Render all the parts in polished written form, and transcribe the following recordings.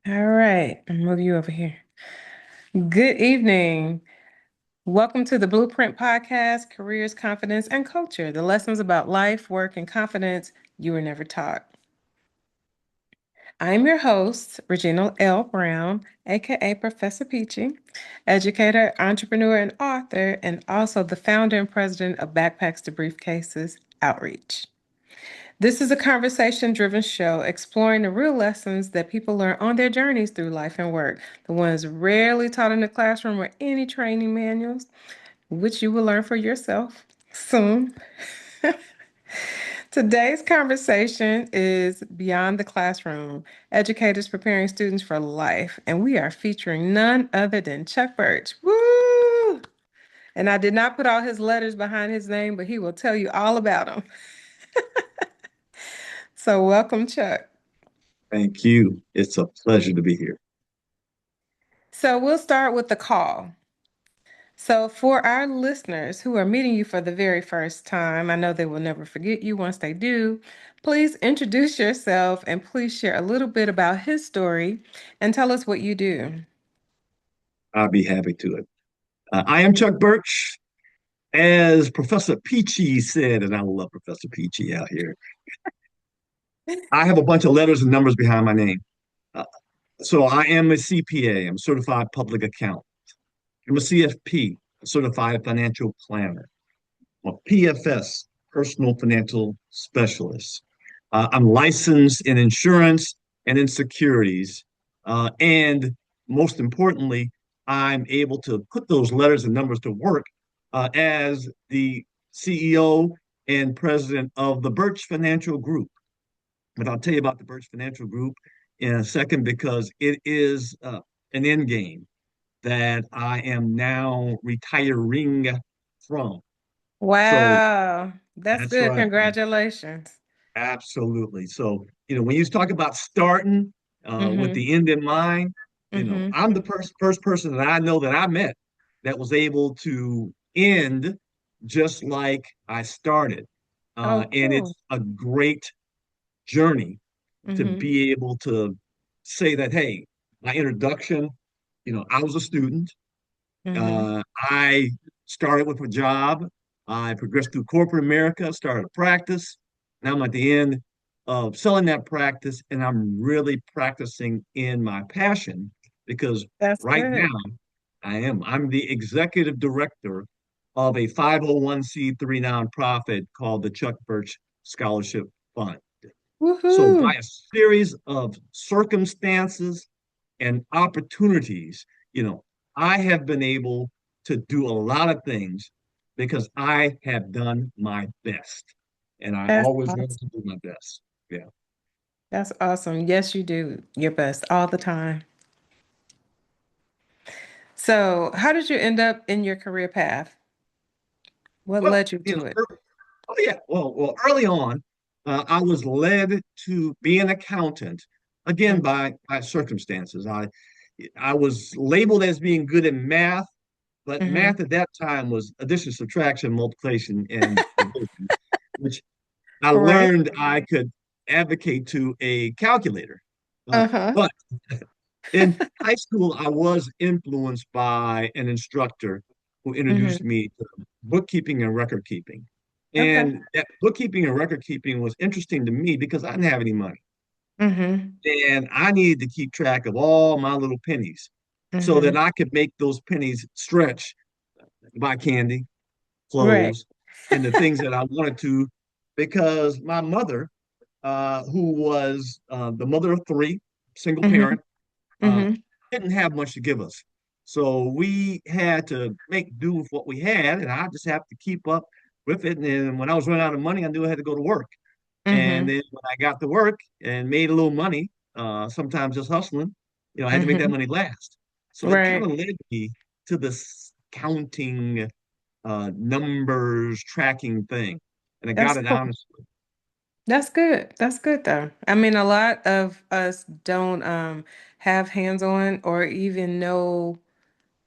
All right, I'll move you over here. Good evening. Welcome to the Blueprint Podcast, Careers, Confidence, and Culture, the lessons about life, work, and confidence you were never taught. I'm your host, Regina L. Brown, aka Professor Peachy, educator, entrepreneur, and author, and also the founder and president of Backpacks to Briefcases Outreach. This is a conversation driven show exploring the real lessons that people learn on their journeys through life and work, the ones rarely taught in the classroom or any training manuals, which you will learn for yourself soon. Today's conversation is Beyond the Classroom, educators preparing students for life, and we are featuring none other than Chuck Burch. Woo! And I did not put all his letters behind his name, but he will tell you all about them. So, welcome, Chuck. Thank you. It's a pleasure to be here. So we'll start with the call. So for our listeners who are meeting you for the very first time, I know they will never forget you once they do. Please introduce yourself and please share a little bit about his story and tell us what you do. I'll be happy to it. I am Chuck Burch. As Professor Peachy said, and I love Professor Peachy out here, I have a bunch of letters and numbers behind my name. Uh, so I am a CPA, I'm a certified public accountant. I'm a CFP, a certified financial planner. I'm a PFS, personal financial specialist. I'm licensed in insurance and in securities. And most importantly, I'm able to put those letters and numbers to work as the CEO and president of the Burch Financial Group. But I'll tell you about the Burch Financial Group in a second because it is an end game that I am now retiring from. So Wow, that's that's good. right. Congratulations. Absolutely. So, when you talk about starting with Mm-hmm. the end in mind, Mm-hmm. I'm the first person that I know that I met that was able to end just like I started. Oh, And cool. it's a great journey to Mm-hmm. be able to say that, hey, my introduction, I was a student. Mm-hmm. I started with a job. I progressed through corporate America, started a practice. Now I'm at the end of selling that practice, and I'm really practicing in my passion because That's right good. now I'm the executive director of a 501(c)(3) nonprofit called the Chuck Birch Scholarship Fund. So by Woohoo. a series of circumstances and opportunities, you know, I have been able to do a lot of things because I have done my best. And I That's always want awesome. to do my best. Yeah. That's awesome. Yes, you do your best all the time. So, how did you end up in your career path? What Well, led you to it? oh yeah. Well, early on, I was led to be an accountant again by circumstances. I was labeled as being good at math, but Mm-hmm. math at that time was addition, subtraction, multiplication, and division, which I Right. learned I could advocate to a calculator. Uh-huh. But in high school, I was influenced by an instructor who introduced Mm-hmm. me to bookkeeping and record keeping. Okay. And that bookkeeping and record keeping was interesting to me because I didn't have any money. Mm-hmm. And I needed to keep track of all my little pennies so that Mm-hmm. I could make those pennies stretch, buy candy, Right. clothes, and the things that I wanted to, because my mother, who was the mother of three, single Mm-hmm. parent, uh, Mm-hmm. didn't have much to give us. So we had to make do with what we had, and I just have to keep up with it. And then when I was running out of money, I knew I had to go to work. And Mm-hmm. then when I got to work and made a little money, sometimes just hustling, I had to make that Mm-hmm. money last. So it kind Right. of led me to this counting, numbers, tracking thing. And I got That's it cool. honestly. That's good. That's good though. I mean, a lot of us don't have hands-on or even know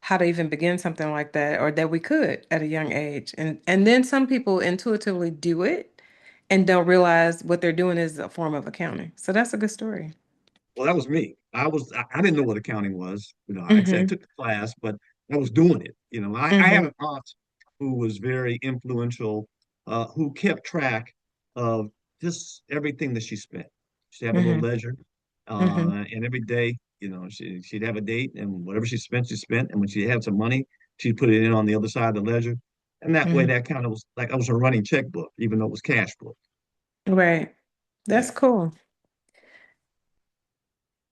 how to even begin something like that or that we could at a young age. And then some people intuitively do it and don't realize what they're doing is a form of accounting. So that's a good story. Well, that was me. I didn't know what accounting was. You know, like I said, I Mm-hmm. took the class, but I was doing it. You know, I had Mm-hmm. an aunt who was very influential, who kept track of just everything that she spent. She'd have a little Mm-hmm. ledger, Mm-hmm. and every day, you know, she'd have a date, and whatever she spent, she spent. And when she had some money, she'd put it in on the other side of the ledger. And that way, Mm-hmm. that kind of was like I was a running checkbook, even though it was cash book. Right. That's Yeah. cool.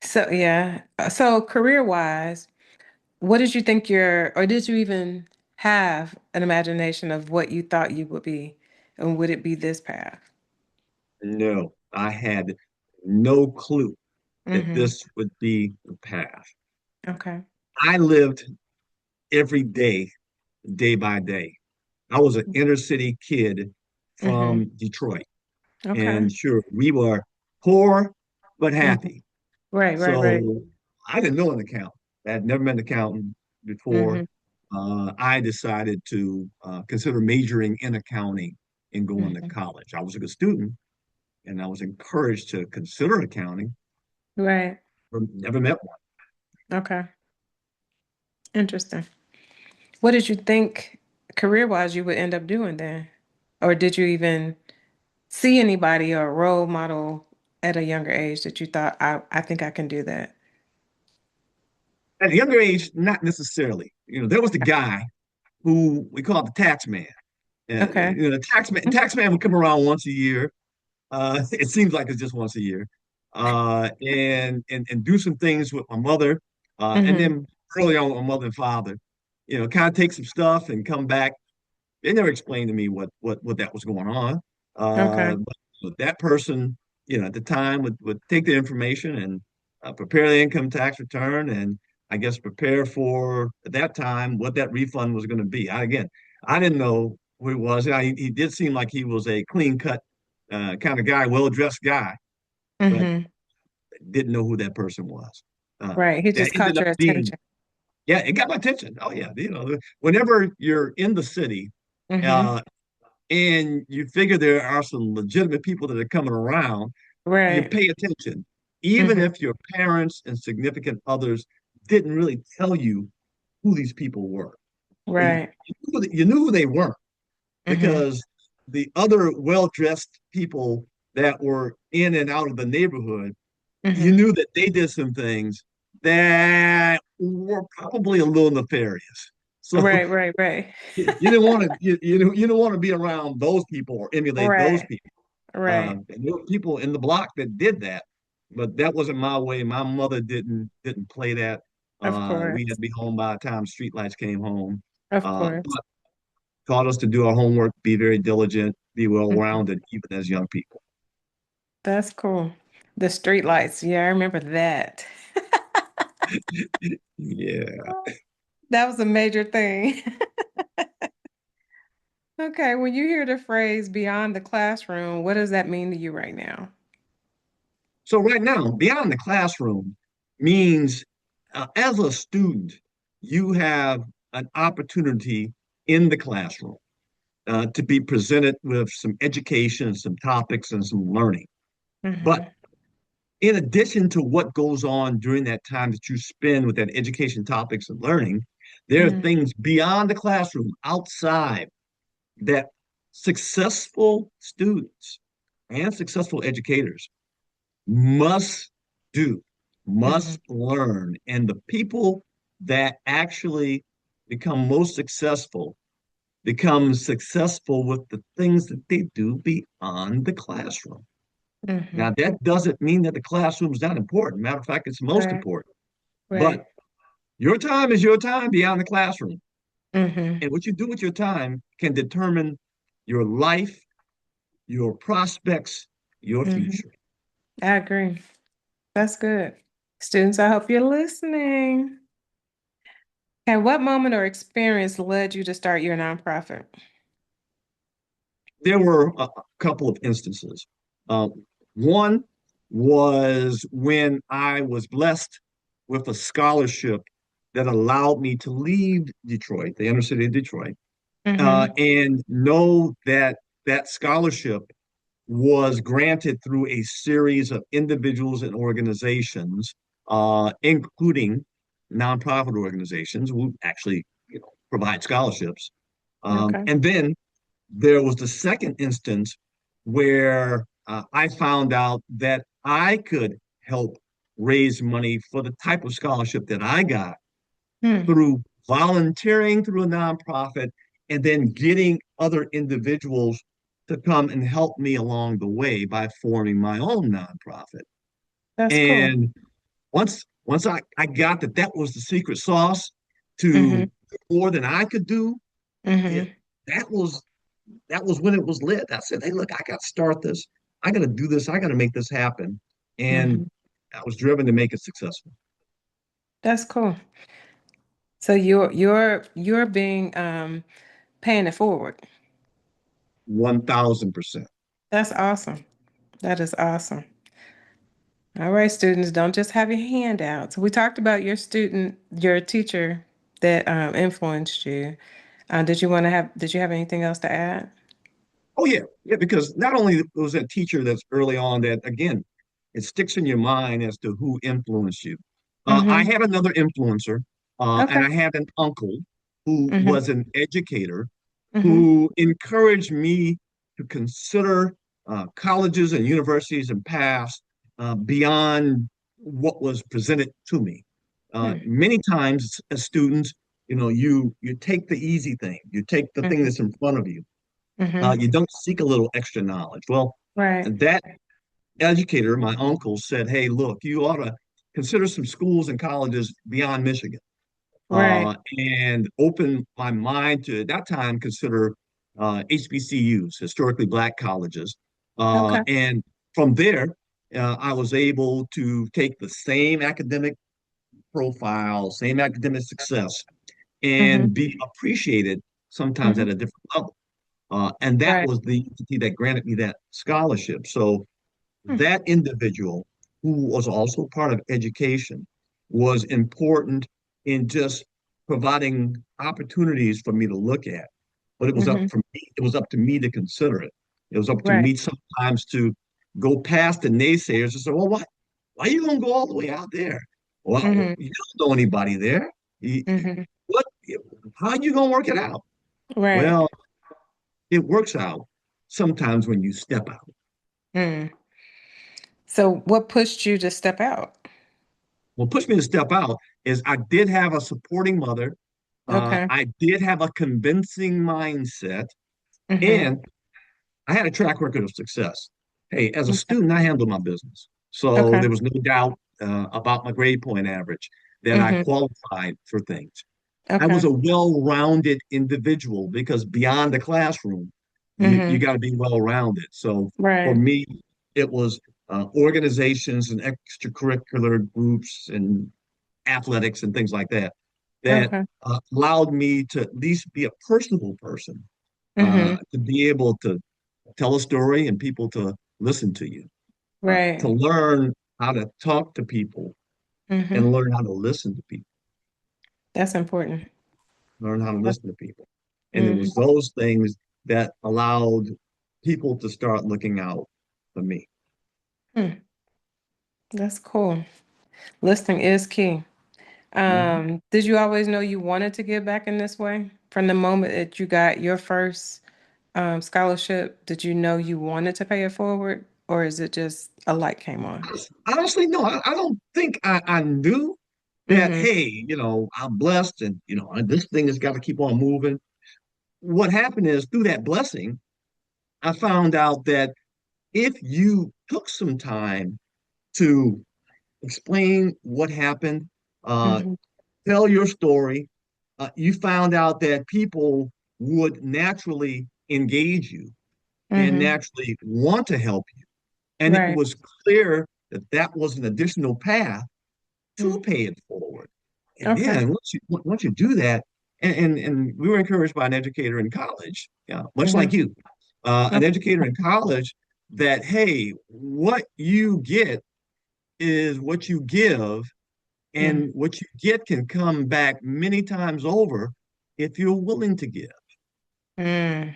So yeah. So career wise, what did you think or did you even have an imagination of what you thought you would be? And would it be this path? No, I had no clue that Mm-hmm. this would be the path. Okay. I lived every day, day by day. I was an inner city kid Mm-hmm. from Detroit. Okay. And sure, we were poor but Mm-hmm. happy. Right, right, right. So I didn't know an accountant. I had never been an accountant Mm-hmm. before. I decided to consider majoring in accounting and going to Mm-hmm. college. I was a good student and I was encouraged to consider accounting. Right. Never met one. Okay. Interesting. What did you think career wise you would end up doing then? Or did you even see anybody or a role model at a younger age that you thought, I think I can do that? At a younger age, not necessarily. You know, there was the guy who we called the tax man. Okay. You know, tax man would come around once a year. It seems like it's just once a year. And do some things with my mother. And Mm-hmm. then early on with my mother and father, you know, kind of take some stuff and come back. They never explained to me what that was going on. Okay. But that person, you know, at the time would take the information and prepare the income tax return and I guess prepare for at that time what that refund was going to be. Again, I didn't know who he was. He did seem like he was a clean cut kind of guy, well dressed guy, but Mm-hmm. didn't know who that person was. Right. He That just ended caught up your being, attention. yeah, it got my attention. Oh yeah, you know, whenever you're in the city. Mm-hmm. Uh, and you figure there are some legitimate people that are coming around, you Right. pay attention, even Mm-hmm. if your parents and significant others didn't really tell you who these people were. You, Right. you knew who they weren't Mm-hmm. because the other well-dressed people that were in and out of the neighborhood, you Mm-hmm. knew that they did some things that were probably a little nefarious. So Right, right, right. you didn't want to you didn't want to be around those people or emulate those Right. people. Right. And there were people in the block that did that, but that wasn't my way. My mother didn't play that. Of We had course. to be home by the time streetlights came home. Of course. But taught us to do our homework, be very diligent, be Mhm. well-rounded, even as young people. That's cool. The street lights. Yeah, I remember that. Yeah. That was a major thing. Okay, when you hear the phrase beyond the classroom, what does that mean to you right now? So right now, beyond the classroom means as a student, you have an opportunity in the classroom to be presented with some education, some topics, and some learning. But Mm-hmm. in addition to what goes on during that time that you spend with that education, topics, and learning, there are Mm-hmm. things beyond the classroom, outside, that successful students and successful educators must do, Mm-hmm. must learn. And the people that actually become successful with the things that they do beyond the classroom. Mm-hmm. Now, that doesn't mean that the classroom is not important. Matter of fact, it's most Right. important. But Right. your time is your time beyond the classroom. Mm-hmm. And what you do with your time can determine your life, your prospects, your Mm-hmm. future. I agree. That's good. Students, I hope you're listening. Okay, what moment or experience led you to start your nonprofit? There were a couple of instances. One was when I was blessed with a scholarship that allowed me to leave Detroit, the inner city of Detroit, Mm-hmm. and know that that scholarship was granted through a series of individuals and organizations. including nonprofit organizations who actually, provide scholarships. Okay. And then there was the second instance where I found out that I could help raise money for the type of scholarship that I got Hmm. through volunteering through a nonprofit and then getting other individuals to come and help me along the way by forming my own nonprofit. That's cool. And once I got that that was the secret sauce Mm-hmm. to more than I could do, it Mm-hmm. that was that was when it was lit. I said, hey, look, I got to start this. I got to do this. I got to make this happen. Mm-hmm. And I was driven to make it successful. That's cool. So you're being paying it forward. 1000%. That's awesome. That is awesome. All right, students, don't just have your handouts. We talked about your student, your teacher that influenced you. Did you have anything else to add? Oh yeah, yeah, because not only was that teacher that's early on that again, it sticks in your mind as to who influenced you. I Mm-hmm. had another influencer, and Okay. I had an uncle who Mm-hmm. was an educator Mm-hmm. who encouraged me to consider colleges and universities and paths beyond what was presented to me. Many times as students, you take the easy thing, you take the thing Mm-hmm. that's in front of you. Mm-hmm. You don't seek a little extra knowledge. Well, Right. that educator, my uncle, said, "Hey, look, you ought to consider some schools and colleges beyond Michigan." Right. And open my mind to at that time consider HBCUs, historically black colleges. Okay. And from there, I was able to take the same academic profile, same academic success, Mm-hmm. and be appreciated sometimes Mm-hmm. at a different level. And that Right. was the entity that granted me that scholarship. So Hmm. that individual, who was also part of education, was important in just providing opportunities for me to look at. But it was Mm-hmm. up for me, it was up to me to consider it. It was up to Right. me sometimes to go past the naysayers and say, well, why are you gonna go all the way out there? Well, Mm-hmm. you don't know anybody there. Mm-hmm. What how are you gonna work it out? Right. Well, it works out sometimes when you step out. Mm. So what pushed you to step out? What pushed me to step out is I did have a supporting mother. Okay. I did have a convincing mindset, Mm-hmm. and I had a track record of success. Hey, as a Okay. student, I handled my business. So Okay. there was no doubt about my grade point average that I Mm-hmm. qualified for things. I was Okay. a well-rounded individual because beyond the classroom, you Mm-hmm. got to be well-rounded. So for Right. me, it was organizations and extracurricular groups and athletics and things like that that Okay. allowed me to at least be a personable person, Mm-hmm. to be able to tell a story and people to listen to you, to Right. learn how to talk to people and Mm-hmm. learn how to listen to people, That's important. learn how to That's, listen to people. And it was mm-hmm. those things that allowed people to start looking out for me. Hmm. That's cool. Listening is key. Mhm. Did you always know you wanted to give back in this way? From the moment that you got your first scholarship, did you know you wanted to pay it forward, or is it just a light came on? Honestly, no, I don't think I knew that, Mm-hmm. hey, I'm blessed and, this thing has got to keep on moving. What happened is through that blessing, I found out that if you took some time to explain what happened, uh, Mm-hmm. tell your story, you found out that people would naturally engage you and Mm-hmm. naturally want to help you. And it Right. was clear that that was an additional path to Mm. pay it forward. And Okay. then once you do that, and we were encouraged by an educator in college, much like Mm-hmm. you, an Okay. educator in college, that hey, what you get is what you give, Mm. and what you get can come back many times over if you're willing to give. Mm.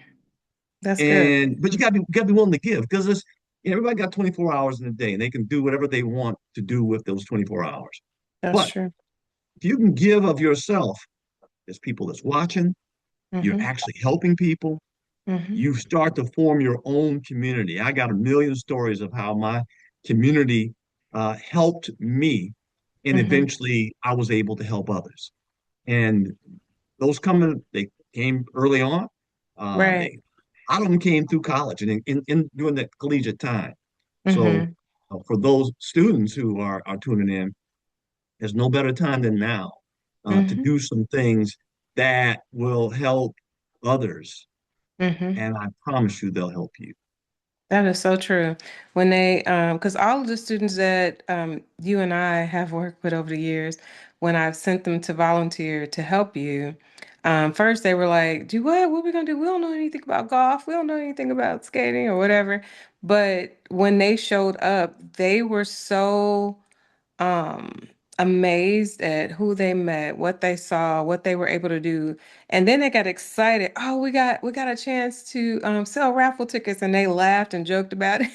That's good. And but you gotta be willing to give because everybody got 24 hours in a day and they can do whatever they want to do with those 24 hours. That's But true. if you can give of yourself, there's people that's watching, you're Mm-hmm. actually helping people, Mm-hmm. you start to form your own community. I got a million stories of how my community helped me, and Mm-hmm. eventually I was able to help others. And those coming, they came early on. Right. They A lot of them came through college and in during that collegiate time. So Mm-hmm. for those students who are tuning in, there's no better time than now to Mm-hmm. do some things that will help others, Mm-hmm. and I promise you they'll help you. That is so true. When they, because all of the students that you and I have worked with over the years, when I've sent them to volunteer to help you, first they were like, "Do what? What are we gonna do? We don't know anything about golf. We don't know anything about skating or whatever." But when they showed up, they were so um amazed at who they met, what they saw, what they were able to do. And then they got excited. Oh, we got a chance to sell raffle tickets, and they laughed and joked about it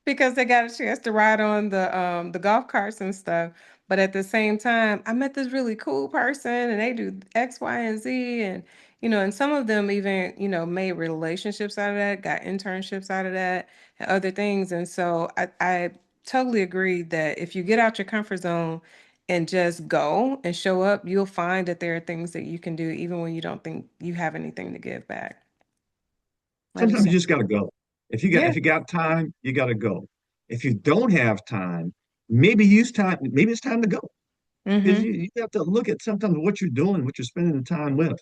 because they got a chance to ride on the golf carts and stuff. But at the same time, I met this really cool person and they do X, Y, and Z. And, and some of them even, made relationships out of that, got internships out of that, and other things. And so I totally agree that if you get out your comfort zone and just go and show up, you'll find that there are things that you can do even when you don't think you have anything to give back. That is Sometimes so, you just got to go. yeah. If you got time, you got to go. If you don't have time, maybe use time. Maybe it's time to go because Mm-hmm. you have to look at sometimes what you're doing, what you're spending the time with.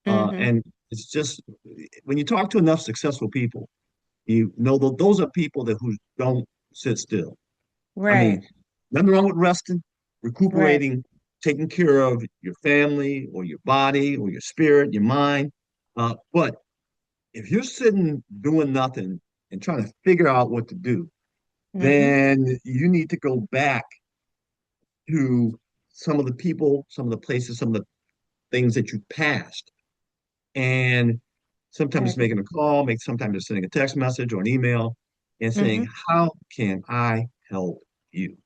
Mm-hmm. And it's just when you talk to enough successful people, you know that those are people that who don't sit still. I Right. mean, nothing wrong with resting, Right. recuperating, taking care of your family or your body or your spirit, your mind. But if you're sitting doing nothing and trying to figure out what to do, Mm-hmm. then you need to go back to some of the people, some of the places, some of the things that you passed. And I sometimes agree. making a call, sometimes it's sending a text message or an email and Mm-hmm. saying, how can I help you?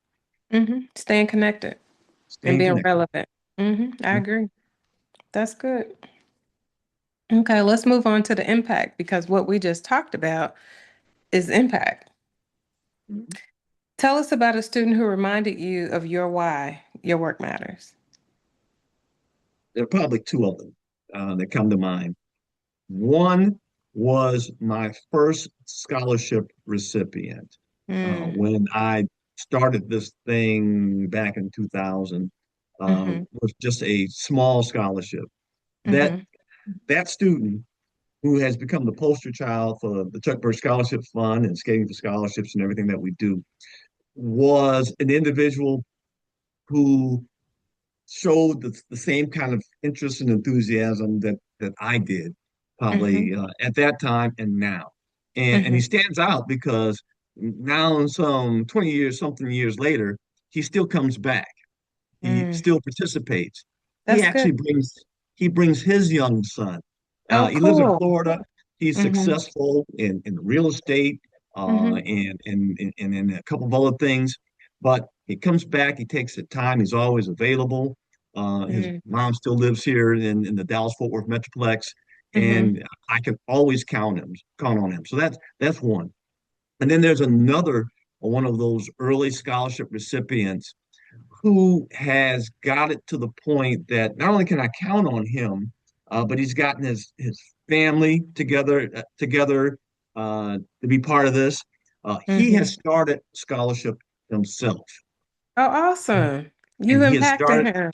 Mm-hmm. Staying connected and Staying being connected. relevant. Mm-hmm. I agree. That's good. Okay, let's move on to the impact because what we just talked about is impact. Mhm. Tell us about a student who reminded you of your why your work matters. There are probably two of them that come to mind. One was my first scholarship recipient Mm, when I started this thing back in 2000. mm-hmm, Was just a small scholarship. That mm-hmm, that student who has become the poster child for the Chuck Burch Scholarship Fund and Skating for Scholarships and everything that we do was an individual who showed the same kind of interest and enthusiasm that I did, mm-hmm, probably at that time and now. And he mm-hmm, stands out because now, in some 20 years, something years later, he still comes back. He mm. still participates. He That's good. actually brings his young son. Oh, He lives in cool. Florida. He's Mm-hmm, successful in real estate mm-hmm, and in a couple of other things. But he comes back. He takes the time. He's always available. His mm-hmm, mom still lives here in the Dallas Fort Worth Metroplex, mm-hmm, and I can always count on him. So that's one. And then there's another one of those early scholarship recipients who has got it to the point that not only can I count on him, but he's gotten his family together to be part of this. He mm-hmm. has started scholarship himself, Oh, awesome. and You he has impacted started. him.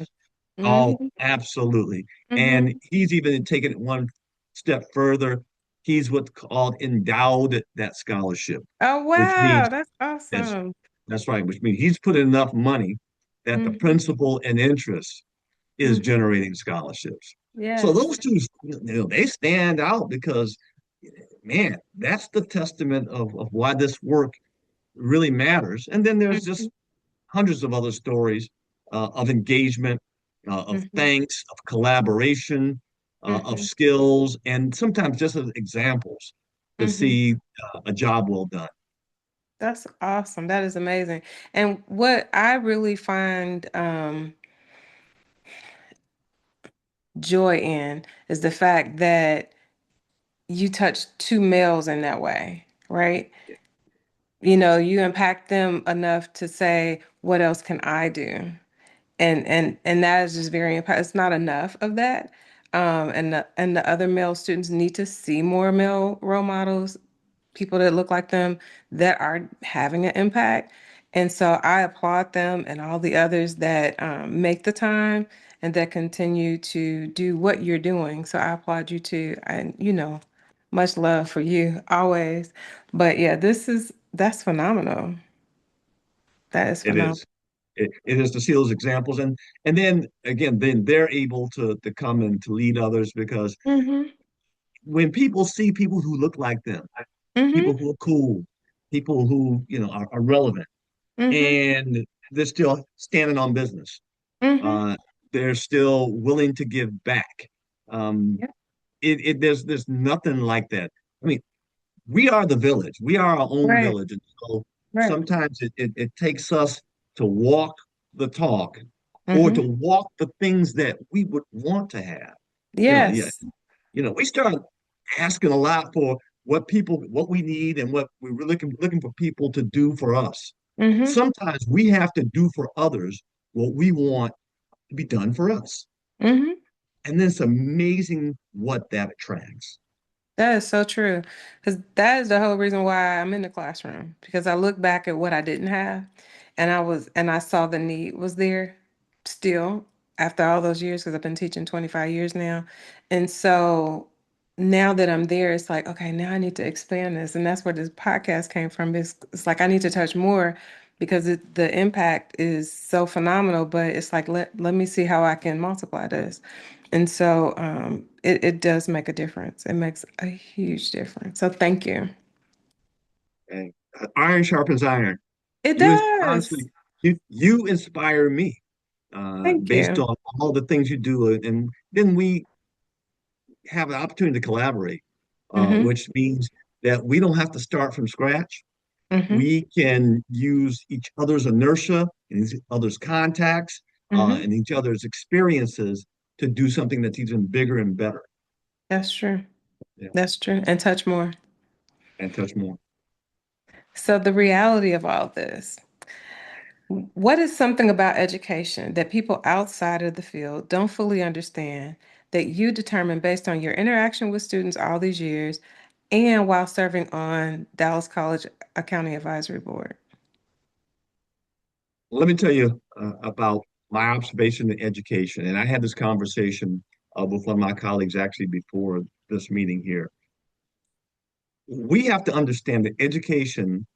Oh, Mm-hmm, absolutely, and mm-hmm. he's even taken it one step further. He's what's called endowed that scholarship, Oh, which wow. means That's that's awesome. that's right, which means he's put enough money that the Mm-hmm, principal and interest is mm-hmm. generating scholarships. So Yes. those two, they stand out because, man, that's the testament of why this work really matters. And then there's Mm-hmm, just hundreds of other stories of engagement, of mm-hmm, thanks, of collaboration, of mm-hmm, skills, and sometimes just as examples to mm-hmm. see a job well done. That's awesome. That is amazing. And what I really find joy in is the fact that you touch two males in that way, right? You know, you impact them enough to say, what else can I do? And that is just very important. It's not enough of that. And the other male students need to see more male role models, people that look like them that are having an impact. And so I applaud them and all the others that make the time and that continue to do what you're doing. So I applaud you too. And much love for you always. But yeah, that's phenomenal. That is It phenomenal. is. It is to see those examples, and then again, then they're able to come and to lead others because Mm-hmm. when people see people who look like them, Mm-hmm. people who are cool, people who are relevant, Mm-hmm. and they're still standing on business. Mm-hmm. Uh, they're still willing to give back. Um, Yeah. there's nothing like that. I mean, we are the village. We are our own Right. village, and so Right. sometimes it takes us to walk the talk or to Mm-hmm. walk the things that we would want to have. Yeah, Yes. we start asking a lot for what we need and what we're looking for people to do for us. Mm-hmm. Sometimes we have to do for others what we want to be done for us. Mm-hmm. And then it's amazing what that attracts. That is so true. Because that is the whole reason why I'm in the classroom. Because I look back at what I didn't have and I saw the need was there still after all those years, because I've been teaching 25 years now. And so now that I'm there, it's like, okay, now I need to expand this. And that's where this podcast came from. It's like I need to touch more because the impact is so phenomenal, but it's like let me see how I can multiply this. And so it does make a difference. It makes a huge difference. So thank you. And iron sharpens iron. It You does. honestly, you inspire me Thank based you. on all the things you do, and then we have an opportunity to collaborate, Mm-hmm. which means that we don't have to start from scratch. Mm-hmm. We can use each other's inertia and each other's contacts Mm-hmm. and each other's experiences to do something that's even bigger and better. That's true. Yeah, That's true. And touch more. and touch more. So the reality of all this, what is something about education that people outside of the field don't fully understand that you determine based on your interaction with students all these years and while serving on Dallas College Accounting Advisory Board? Let me tell you about my observation in education. And I had this conversation with one of my colleagues actually before this meeting here. We have to understand that education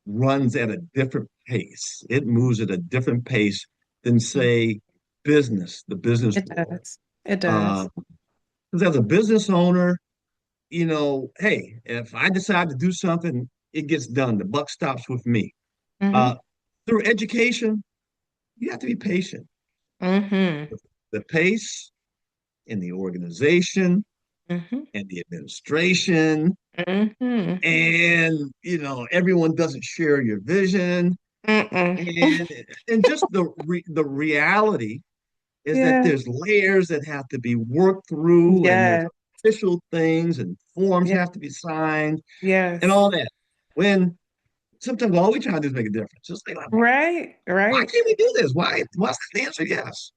runs at a different pace. It moves at a different pace than, say, the business It world. does. It Uh, does. because as a business owner, hey, if I decide to do something, it gets done. The buck stops with me. Mm-hmm. Uh, through education, you have to be patient. Mm-hmm. The pace in the organization Mm-hmm. and the administration, Mm-hmm. and everyone doesn't share your vision, Mm-mm. and just the reality is that Yeah. there's layers that have to be worked through, and there's Yes. official things, and forms Yeah. have to be signed, and Yes. all that. When sometimes all we try to do is make a difference. Just like, Right. why Right. can't we do this? Why's the answer yes?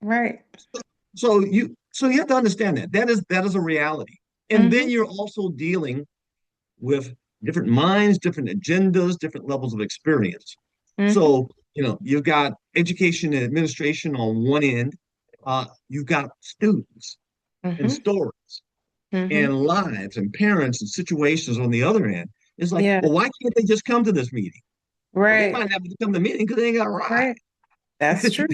Right. So you have to understand that is a reality. And then Mm-hmm. you're also dealing with different minds, different agendas, different levels of experience. Mm-hmm. So, you've got education and administration on one end, you've got students and Mm-hmm. stories Mm-hmm. and lives and parents and situations on the other end. It's like, Yeah. well, why can't they just come to this meeting? Well, they Right. might not have to come to the meeting because they ain't got a ride. Right. That's true.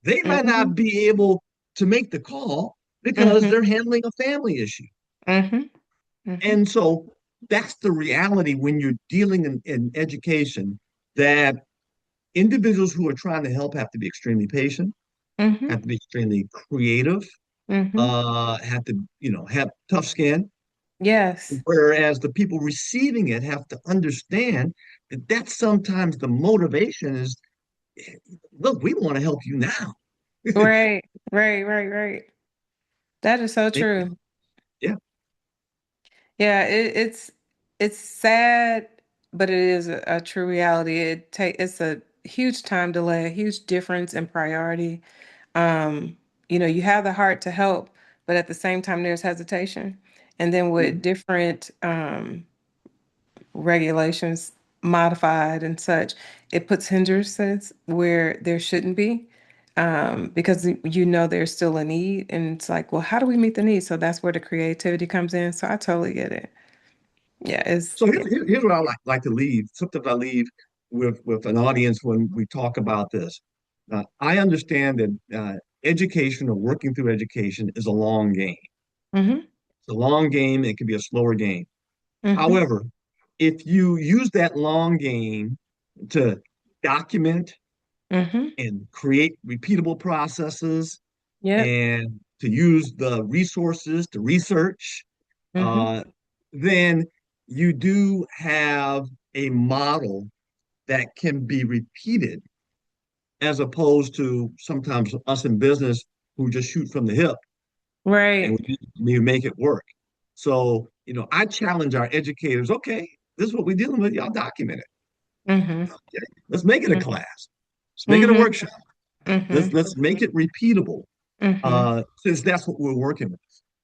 They might Mm-hmm. not be able to make the call because Mm-hmm. they're handling a family issue. Mm-hmm. Mm-hmm. And so that's the reality when you're dealing in education, that individuals who are trying to help have to be extremely patient, Mm-hmm. have to be extremely creative, Mm-hmm. have to, have tough skin, Yes. Whereas the people receiving it have to understand that that's sometimes the motivation is, look, we want to help you now. Right. Right. Right. Right. That is so true. Yeah. Yeah, it's sad, but it is a true reality. It's a huge time delay, a huge difference in priority. Um, you have the heart to help, but at the same time there's hesitation. And then with Mhm. different regulations modified and such, it puts hindrances where there shouldn't be. Because there's still a need, and it's like, well, how do we meet the need? So that's where the creativity comes in. So I totally get it. Yeah, So here's what I like to leave. Sometimes I leave with an audience when we talk about this. I understand that education or working through education is a long game. mm-hmm, It's a long game. It can be a slower game. mm-hmm, However, if you use that long game to document mm-hmm. and create repeatable processes Yep. and to use the resources to research, Mm-hmm. uh, then you do have a model that can be repeated as opposed to sometimes us in business who just shoot from the hip and Right. we make it work. So, I challenge our educators, okay, this is what we're dealing with. Y'all document it. Mm-hmm. Okay? Let's make it a class. Let's make it a Mm-hmm. workshop. Let's Mm-hmm. let's make it repeatable, Mm-hmm. since that's what we're working with.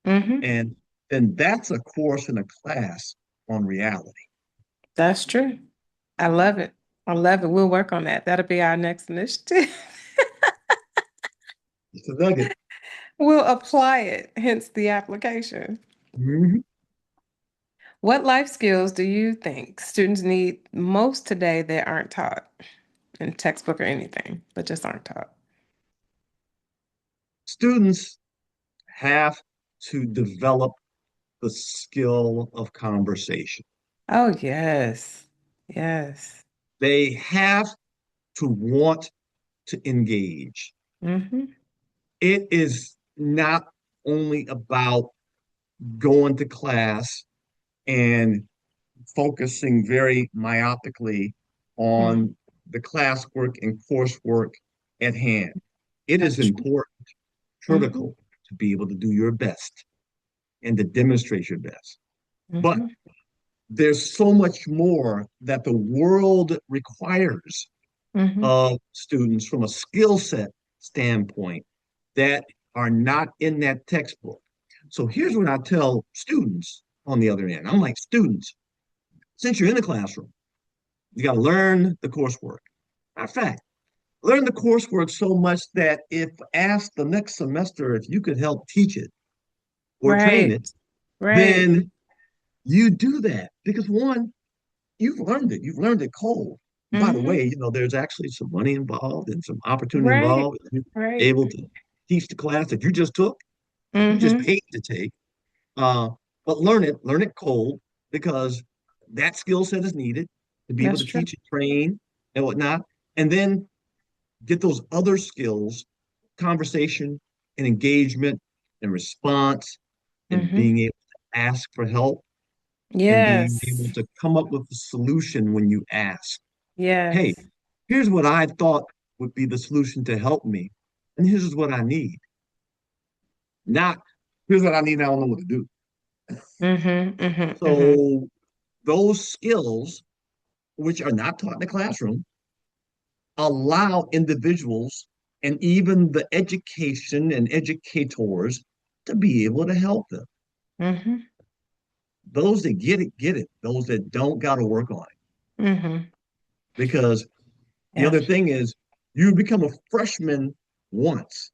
Mm-hmm. And then that's a course and a class on reality. That's true. I love it. I love it. We'll work on that. That'll be our next initiative. It's a nugget. We'll apply it, hence the application. Mhm. What life skills do you think students need most today that aren't taught in textbook or anything, but just aren't taught? Students have to develop the skill of conversation. Oh, yes. Yes. They have to want to engage. Mm-hmm. It is not only about going to class and focusing very myopically Mm-hmm. on the classwork and coursework at hand. It is That's true. important, Mm-hmm. critical to be able to do your best and to demonstrate your best. But Mm-hmm. there's so much more that the world requires Mm-hmm. of students from a skill set standpoint that are not in that textbook. So here's what I tell students on the other end. I'm like, students, since you're in the classroom, you got to learn the coursework. Matter of fact, learn the coursework so much that if asked the next semester if you could help teach it or train Right. it, Right. then you do that because one, you've learned it. You've learned it cold. By the Mm-hmm. way, there's actually some money involved and some opportunity Right. involved. You're Right. able to teach the class that you just took, you just Mm-hmm. paid to take. Uh, but learn it cold because that skill set is needed to be able That's to true. teach and train and whatnot. And then get those other skills, conversation and engagement and response and Mm-hmm. being able to ask for help and being able Yes. to come up with a solution when you ask. Hey, Yes. here's what I thought would be the solution to help me. And here's what I need. Not here's what I need. I don't know what to do. Mm-hmm. Mm-hmm. Mm-hmm. So those skills, which are not taught in the classroom, allow individuals and even the education and educators to be able to help them. Mm-hmm. Those that get it, get it. Those that don't, got to work on it. Mm-hmm. Because the Yeah. other thing is, you become a freshman once,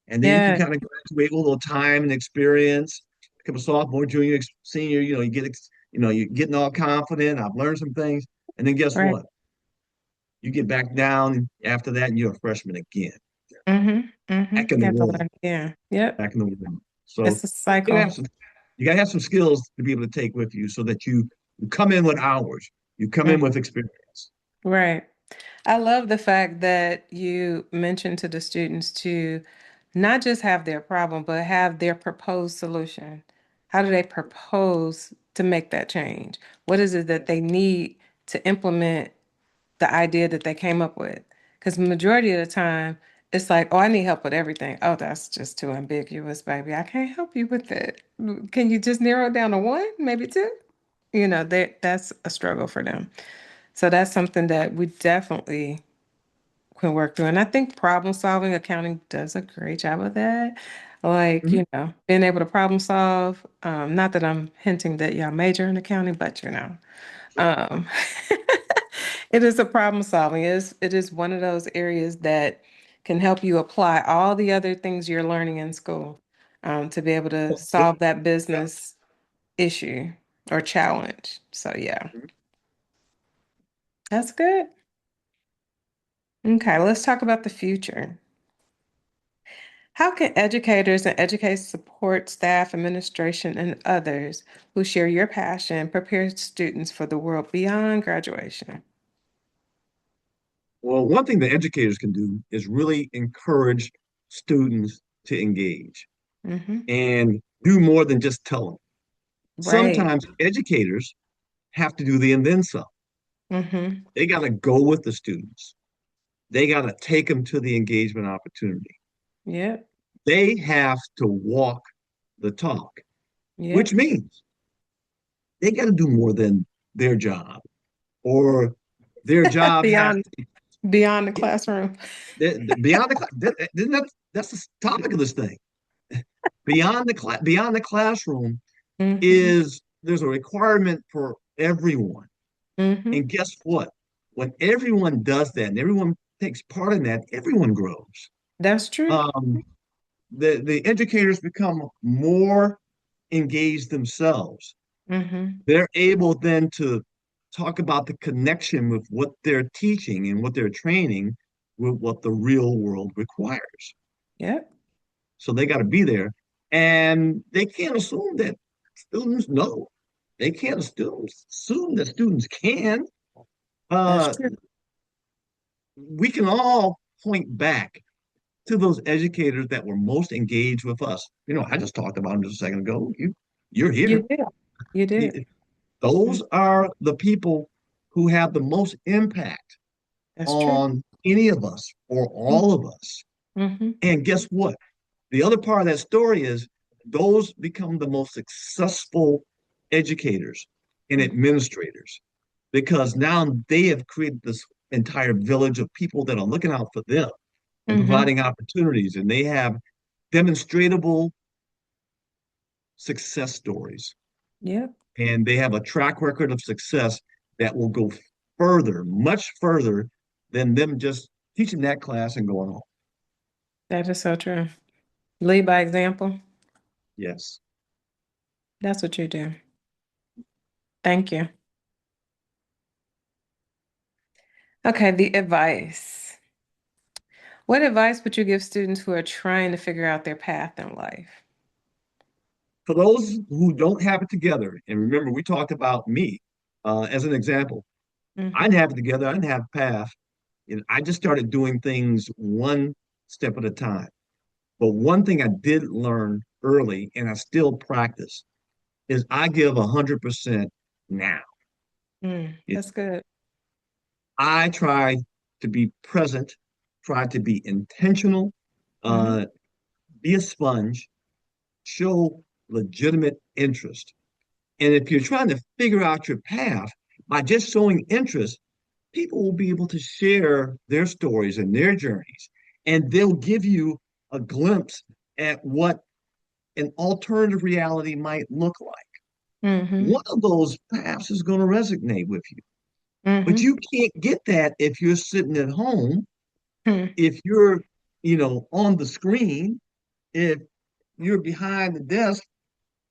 and then you can Yeah. kind of graduate with a little time and experience, become a sophomore, junior, senior. You're getting all confident. I've learned some things, and then guess Right. what? You get back down after that, and you're a freshman again, Mm-hmm. Mm-hmm. back in the Got to room, learn again. Yep. back in the room. It's So a you gotta cycle. have some, you gotta have some skills to be able to take with you, so that you come in with hours, you come in with Mm. experience. Right. I love the fact that you mentioned to the students to not just have their problem, but have their proposed solution. how do they propose to make that change? What is it that they need to implement the idea that they came up with? Because the majority of the time, it's like, oh, I need help with everything. Oh, that's just too ambiguous, baby. I can't help you with it. Can you just narrow it down to one, maybe two? That's a struggle for them. So that's something that we definitely can work through. And I think problem solving, accounting does a great job of that. Like, Mhm. being able to problem solve. Not that I'm hinting that y'all major in accounting, but Sure. um, it is a problem solving. It is one of those areas that can help you apply all the other things you're learning in school, to be able to Well, it- solve that yeah. business issue or challenge. So yeah, Mhm. that's good. Okay, let's talk about the future. How can educators and educate support staff, administration, and others who share your passion prepare students for the world beyond graduation? Well, one thing that educators can do is really encourage students to engage Mm-hmm. and do more than just tell them. Right. Sometimes educators have to do the and then some. Mm-hmm. They got to go with the students. They got to take them to the engagement opportunity. Yep. They have to walk the talk, which Yep. means they got to do more than their job, or their job has Beyond to beyond the be classroom. beyond the class. That's the topic of this thing. Beyond the classroom Mm-hmm. is there's a requirement for everyone. Mm-hmm. And guess what? When everyone does that and everyone takes part in that, everyone grows. That's true. Um, the educators become more engaged themselves. Mm-hmm. They're able then to talk about the connection with what they're teaching and what they're training with what the real world requires. Yep. So they got to be there. And they can't assume that students know. They can't assume that students can. That's Uh, true. we can all point back to those educators that were most engaged with us. I just talked about them just a second ago. You're You here. did. You did. Those are the people who have the most impact That's true. on any of us or all of us. Mm-hmm. And guess what? The other part of that story is those become the most successful educators and Mm-hmm. administrators because now they have created this entire village of people that are looking out for them and Mm-hmm. providing opportunities, and they have demonstrable success stories, Yep. and they have a track record of success that will go further, much further than them just teaching that class and going home. That is so true. Lead by example. Yes. That's what you do. Thank you. Okay, the advice. What advice would you give students who are trying to figure out their path in life? For those who don't have it together, and remember, we talked about me as an example. I Mm-hmm. didn't have it together. I didn't have a path. And I just started doing things one step at a time. But one thing I did learn early, and I still practice, is I give 100% now. It, That's good. I try to be present, try to be intentional, Mm-hmm. uh, be a sponge, show legitimate interest. And if you're trying to figure out your path by just showing interest, people will be able to share their stories and their journeys, and they'll give you a glimpse at what an alternative reality might look like. Mm-hmm. One of those paths is going to resonate with you, but Mm-hmm. you can't get that if you're sitting at home, Hmm. if you're, on the screen, if you're behind the desk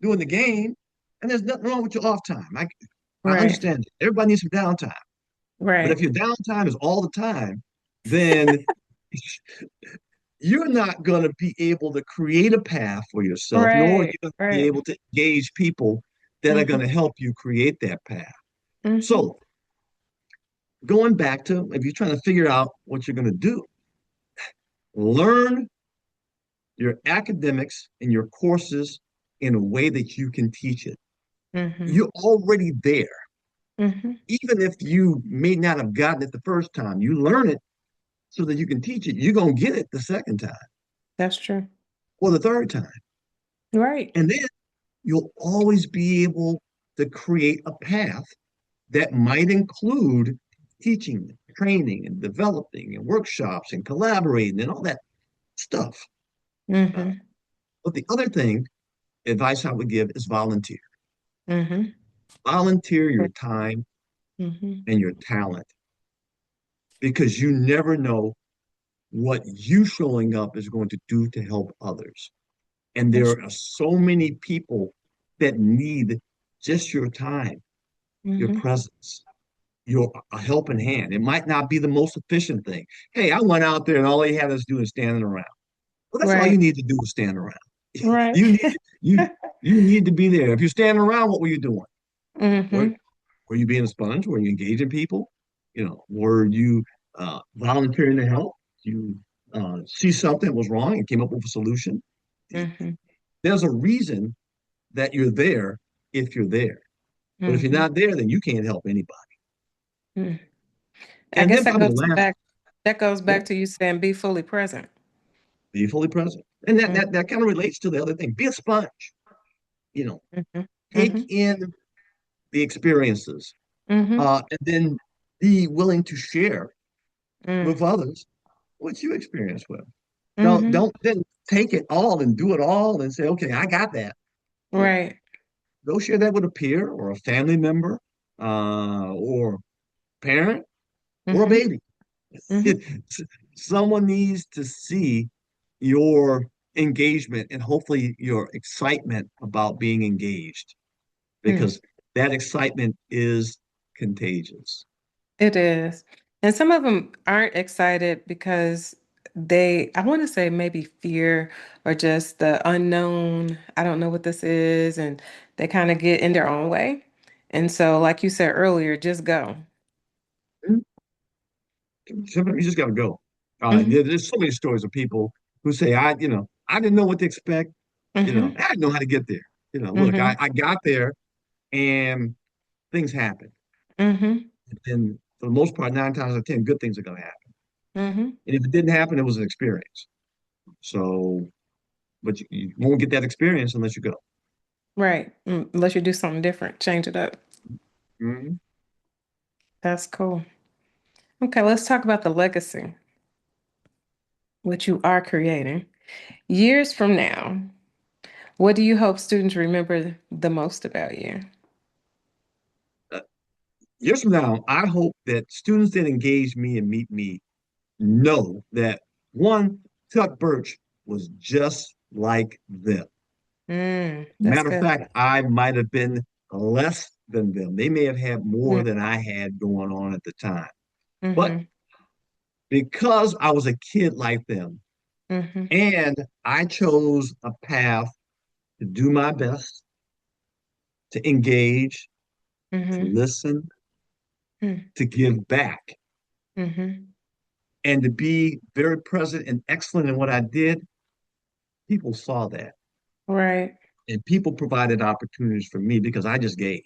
doing the game, and there's nothing wrong with your off time. I Right. understand that. Everybody needs some downtime. But if Right. your downtime is all the time, then you're not going to be able to create a path for yourself, nor are you Right. going to be Right. able to engage people that are going Mm-hmm. to help you create that path. Mm-hmm. So, going back to if you're trying to figure out what you're going to do, learn your academics and your courses in a way that you can teach it. Mm-hmm. You're already there. Mm-hmm. Even if you may not have gotten it the first time, you learn it so that you can teach it. You're going to get it the second time That's true. or the third time. Right. And then you'll always be able to create a path that might include teaching, training, and developing, and workshops, and collaborating, and all that stuff. Uh, Mm-hmm. but the other thing, advice I would give is volunteer. Mm-hmm. Volunteer your time Mm-hmm. and your talent because you never know what you showing up is going to do to help others. And That's there are so many people that need just your time, your mm-hmm. presence, your a helping hand. It might not be the most efficient thing. Hey, I went out there and all they had us do is standing around. Well, that's all you Right. need to do is stand around. Right. You need you you need to be there. If you're standing around, what were you doing? Were Mm-hmm. were you being a sponge? Were you engaging people? Were you volunteering to help? You see something was wrong and came up with a solution. Mm-hmm. There's a reason that you're there if you're there. But if you're Mm-hmm. not there, then you can't help anybody. Mm. I And guess then probably the last, that goes yeah, back to you saying be fully present. be fully present. And that Mm-hmm. that that kind of relates to the other thing. Be a sponge. You know, Mm-hmm. take in the experiences, Mm-hmm. and then be willing to share Mm-hmm. with others what you experience with. Don't Mm-hmm. don't then take it all and do it all and say, okay, I got that. No, Right. go share that with a peer or a family member, or parent or a Mm-hmm. baby. Mm-hmm. Someone needs to see your engagement and hopefully your excitement about being engaged Mm. because that excitement is contagious. It is. And some of them aren't excited because I want to say maybe fear or just the unknown. I don't know what this is. And they kind of get in their own way. And so, like you said earlier, just go. Sometimes you just got to go. Hmm. There's so many stories of people who say, I didn't know what to expect. Hmm. I didn't know how to get there. Look, Hmm. I got there and things happened. Hmm. And for the most part, 9 times out of 10, good things are going to happen. Hmm. And if it didn't happen, it was an experience. So, but you won't get that experience unless you go. Right. Unless you do something different, change it up. Mhm. That's cool. Okay, let's talk about the legacy, which you are creating. Years from now, what do you hope students remember the most about you? Uh, Years from now, I hope that students that engage me and meet me know that one, Chuck Birch was just like them. That's Matter of good. fact, I might have been less than them. They may have had more than I had going on at the time. But Mm-hmm. because I was a kid like them Mm-hmm. and I chose a path to do my best, to engage, to Mm-hmm. listen, to give back, Mm-hmm. and to be very present and excellent in what I did, people saw that. Right. And people provided opportunities for me because I just gave.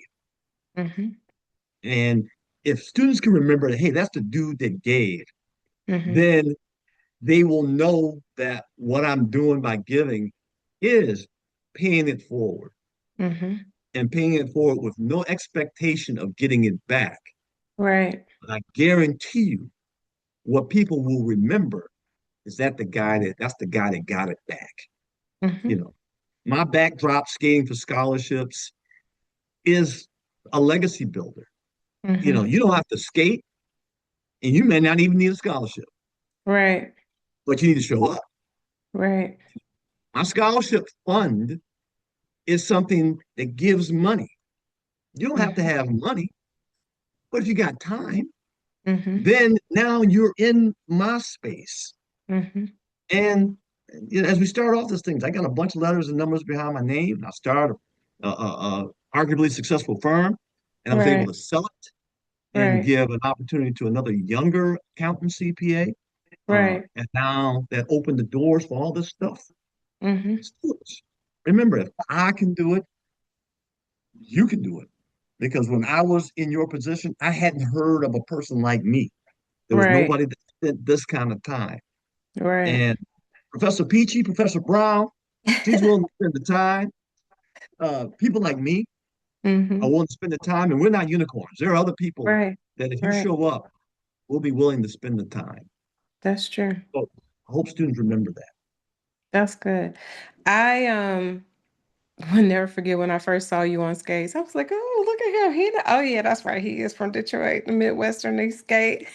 Mm-hmm. And if students can remember that, hey, that's the dude that gave, Mm-hmm. then they will know that what I'm doing by giving is paying it forward Mm-hmm. and paying it forward with no expectation of getting it back. Right. But I guarantee you, what people will remember is that's the guy that got it back. You Mm-hmm. know, my backdrop skating for scholarships is a legacy builder. Mm-hmm. You don't have to skate and you may not even need a scholarship, Right. but you need to show up. Right. My scholarship fund is something that gives money. You don't have to Mm-hmm. have money, but if you got time, Mm-hmm. then now you're in my space. Mm-hmm. And as we start off these things, I got a bunch of letters and numbers behind my name. And I started a arguably successful firm, and I was able Right. to sell it and Right. give an opportunity to another younger accountant CPA. Right. And now that opened the doors for all this stuff. Mm-hmm. It's foolish. Remember, if I can do it, you can do it. Because when I was in your position, I hadn't heard of a person like me. There was Right. nobody that spent this kind of time. Right. And Professor Peachy, Professor Brown, she's willing to spend the time. People like me are Mm-hmm. willing to spend the time, and we're not unicorns. There are other people Right. that if you Right. show up, will be willing to spend the time. That's true. So I hope students remember that. That's good. I will never forget when I first saw you on skates. I was like, oh, look at him. Oh yeah, that's right. He is from Detroit, the Midwestern. They skate.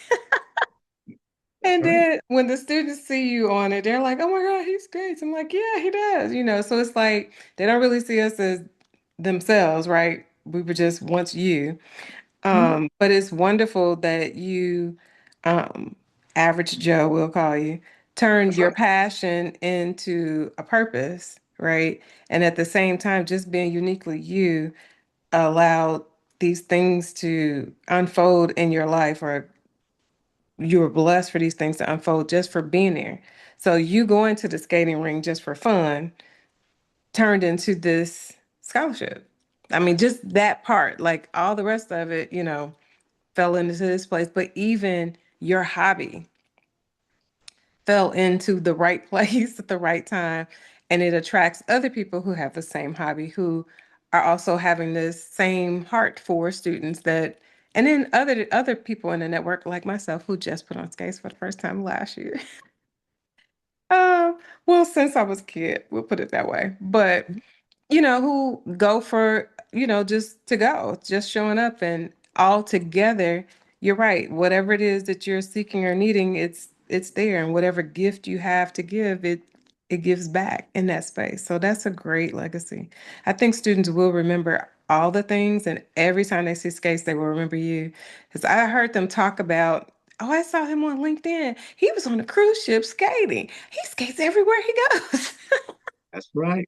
That's And right. then when the students see you on it, they're like, oh my God, he skates. I'm like, yeah, he does. So it's like they don't really see us as themselves, right? We were just once you. Mhm. But it's wonderful that you, um, average Joe, we'll call you, turned That's your right. passion into a purpose, right? And at the same time, just being uniquely you allowed these things to unfold in your life, or you were blessed for these things to unfold just for being there. So you going to the skating ring just for fun turned into this scholarship. I mean, just that part, like all the rest of it, fell into this place. But even your hobby fell into the right place at the right time. And it attracts other people who have the same hobby, who are also having this same heart for students and then other people in the network like myself who just put on skates for the first time last year. Well, since I was a kid, we'll put it that way. But who go for, just to go, just showing up and all together, you're right. Whatever it is that you're seeking or needing, it's there. And whatever gift you have to give, it gives back in that space. So that's a great legacy. I think students will remember all the things, and every time they see skates, they will remember you. Because I heard them talk about, oh, I saw him on LinkedIn. He was on a cruise ship skating. He skates everywhere he goes. That's right.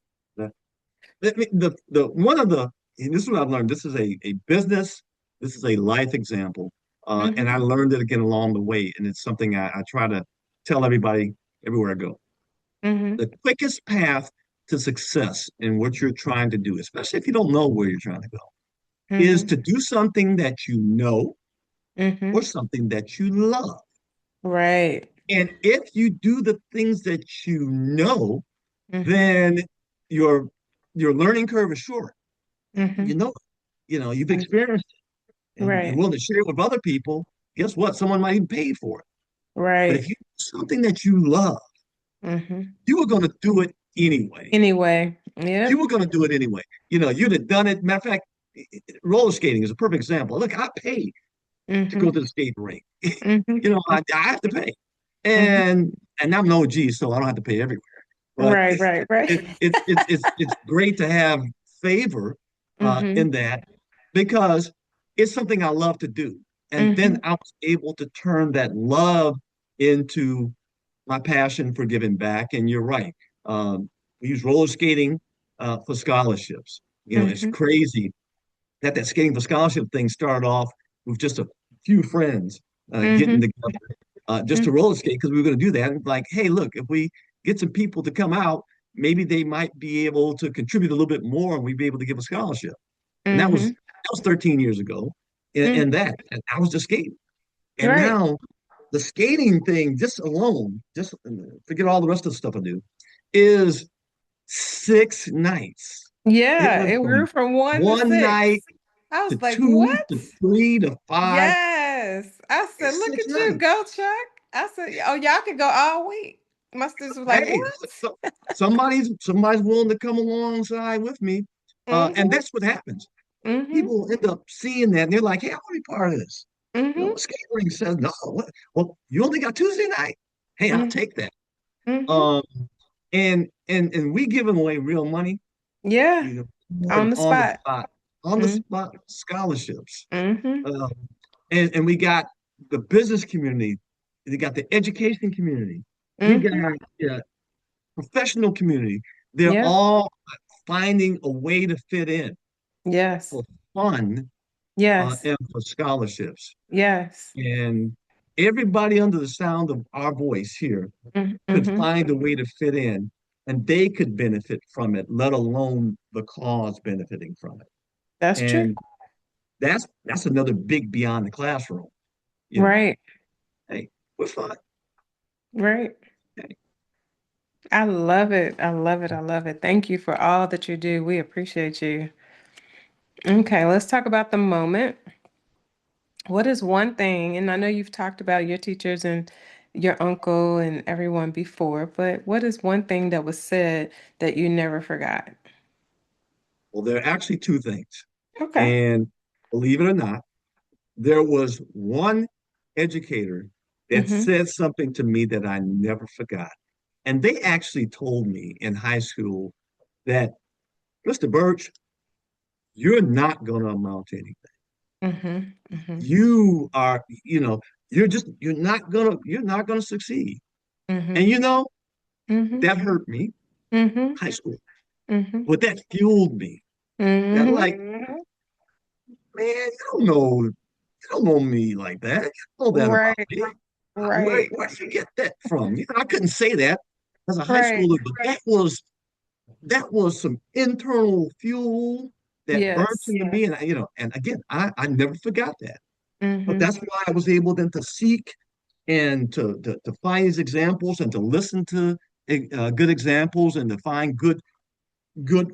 The, the one of the and this is what I've learned. This is a business. This is a life example, and I Hmm. learned it again along the way. And it's something I try to tell everybody everywhere I go. Hmm. The quickest path to success in what you're trying to do, especially if you don't know where you're trying to go, is Hmm. to do something that you know or Hmm. something that you love. Right. And if you do the things that you know, Hmm. then your your learning curve is short. You Hmm. know, you've experienced it and you're Right. willing to share it with other people. Guess what? Someone might even pay for it. But if Right. you do something that you love, Hmm. you are going to do it anyway. Anyway, You yep. were going to do it anyway. You'd have done it. Matter of fact, roller skating is a perfect example. Look, I paid to go Hmm. to the skating rink. Hmm. I have to pay, Hmm. and I'm no G, so I don't have to pay everywhere. But Right, right, right. it's great to have favor Hmm. in that because it's something I love to do, and then Hmm. I was able to turn that love into my passion for giving back. And you're right, we use roller skating for scholarships. It's Hmm. crazy that skating for scholarship thing started off with just a few friends getting Hmm. together just to roller skate because we were going to do that. And like, hey, look, if we get some people to come out, maybe they might be able to contribute a little bit more, and we'd be able to give a scholarship. And Hmm. that was 13 years ago, and Hmm. and I was just skating. And Right. now the skating thing, just alone, just forget all the rest of the stuff I do, is 6 nights. It Yeah, went it grew from from one to one night six. I to was like, two what? to three to five. Yes. I said, It's look six at you, nights. go Chuck. I said, oh, y'all could go all week. My students were like, Hey, what? somebody's willing to come alongside with me, and Hmm. that's what happens. Hmm. People end up seeing that, and they're like, "Hey, I want to be part of this." Hmm. A skate ring says, "No, well, you only got Tuesday night. Hey, I'll Hmm. take that." Hmm. Um, and we giving away real money, Yeah, you know, on the on the spot. spot, on the Mm-hmm. spot scholarships. Mm-hmm. Um, and we got the business community, we got the education community, we got Mm-hmm. professional community. They're Yeah. all finding a way to fit in Yes. for fun Yes. and for scholarships. Yes. And everybody under the sound of our voice here could Mm-hmm. find a way to fit in. and they could benefit from it, let alone the cause benefiting from it. That's true. And that's another big beyond the classroom. You know, Right. hey, we're fine. Right. Hey, I love it. I love it. I love it. Thank you for all that you do. We appreciate you. Okay, let's talk about the moment. What is one thing, and I know you've talked about your teachers and your uncle and everyone before, but what is one thing that was said that you never forgot? well, there are actually two things. Okay. And believe it or not, there was one educator that Mm-hmm. said something to me that I never forgot. And they actually told me in high school that, Mr. Burch, you're not going to amount to anything. Mm-hmm. Mm-hmm. You are, you're not gonna succeed. And Mm-hmm. Mm-hmm. that hurt me, Mm-hmm. high school, Mm-hmm. but that fueled me. That like, Mm-hmm. man, you don't know me like that. You know that about Right. me. Right. Where'd you get that from? I couldn't say that as a high Right. schooler, but that was some internal fuel that burnt Yes. into me. And and again, I never forgot that. But Mm-hmm. that's why I was able then to seek and to find these examples and to listen to good examples and to find good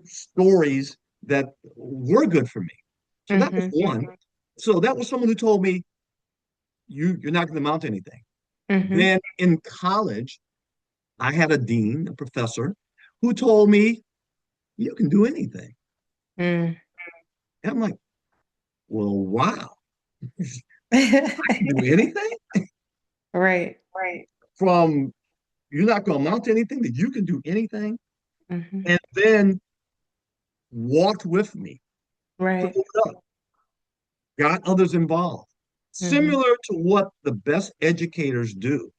stories that were good for me. So that was Mm-hmm. one. So that was someone who told me you're not going to amount to anything. Mm-hmm. Then in college, I had a dean, a professor, who told me you can do anything. Mm. And I'm like, well, wow, I can do anything Right. from you're not going to amount to anything that you can do anything. Mm-hmm. And then walked with me, Right. showed up, got others involved, Mm-hmm. similar to what the best educators do,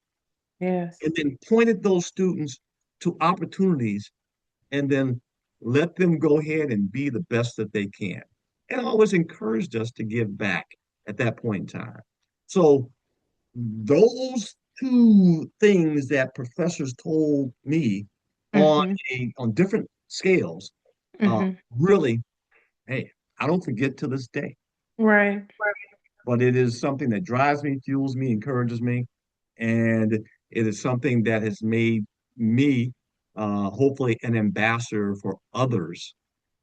Yes. and then pointed those students to opportunities and then let them go ahead and be the best that they can. And always encouraged us to give back at that point in time. So those two things that professors told me on Mm-hmm. on different scales, uh, Mm-hmm. really, hey, I don't forget to this day. Right. But it is something that drives me, fuels me, encourages me, and it is something that has made me hopefully an ambassador for others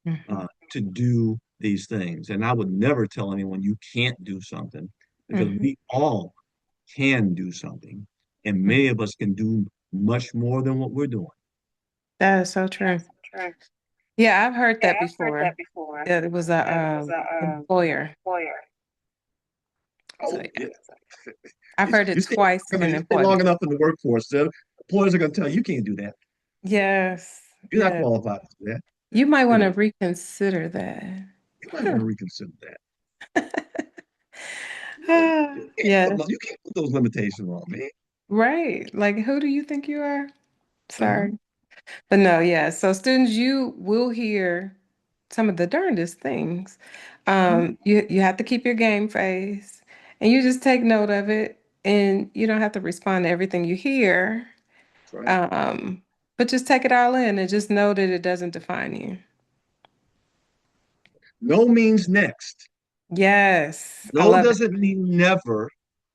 Mm-hmm. to do these things. And I would never tell anyone you can't do something because Mm-hmm. we all can do something, and many Mm-hmm. of us can do much more than what we're doing. That is so true. Yeah, I've heard that before. That it was a employer. So Oh, yeah, yeah. I've heard You it stay, twice in you stay long employment. enough in the workforce, so employers are going to tell you can't do that. Yes. You're not Yeah. qualified to do that. You might You want to know, reconsider that. you might want to reconsider that. Ah, yeah. You can't put those limitations on me. Right. Like, who do you think you are? Uh-huh. Sorry. But no, yeah. So students, you will hear some of the darndest things. Mhm. You have to keep your game face and you just take note of it and you don't have to respond to everything you hear. That's right. Um, but just take it all in and just know that it doesn't define you. No means next. Yes, I No love it. doesn't mean never.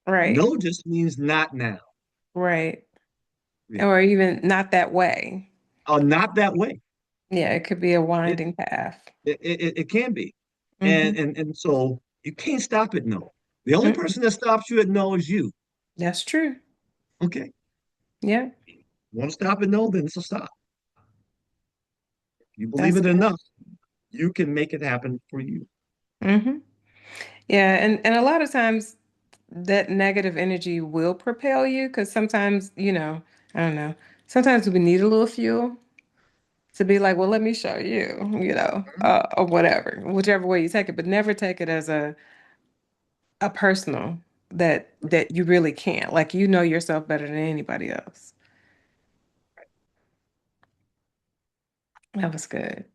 Right, No just means not now. right. Yeah. Or even not that way. Not that way. Yeah, it could be a It, winding path. it can be. And, Hmm. and and so you can't stop at no. The only Mm-mm. person that stops you at no is you. That's true. Okay. Yeah, Want to stop at no, then it's a stop. You believe that's it enough, you can make it happen for you. hmm Yeah, and a lot of times that negative energy will propel you because sometimes, I don't know, sometimes we need a little fuel to be like, well, let me show you, or whatever, whichever way you take it, but never take it as a personal that you really can't. Like you know yourself better than anybody else. That was good.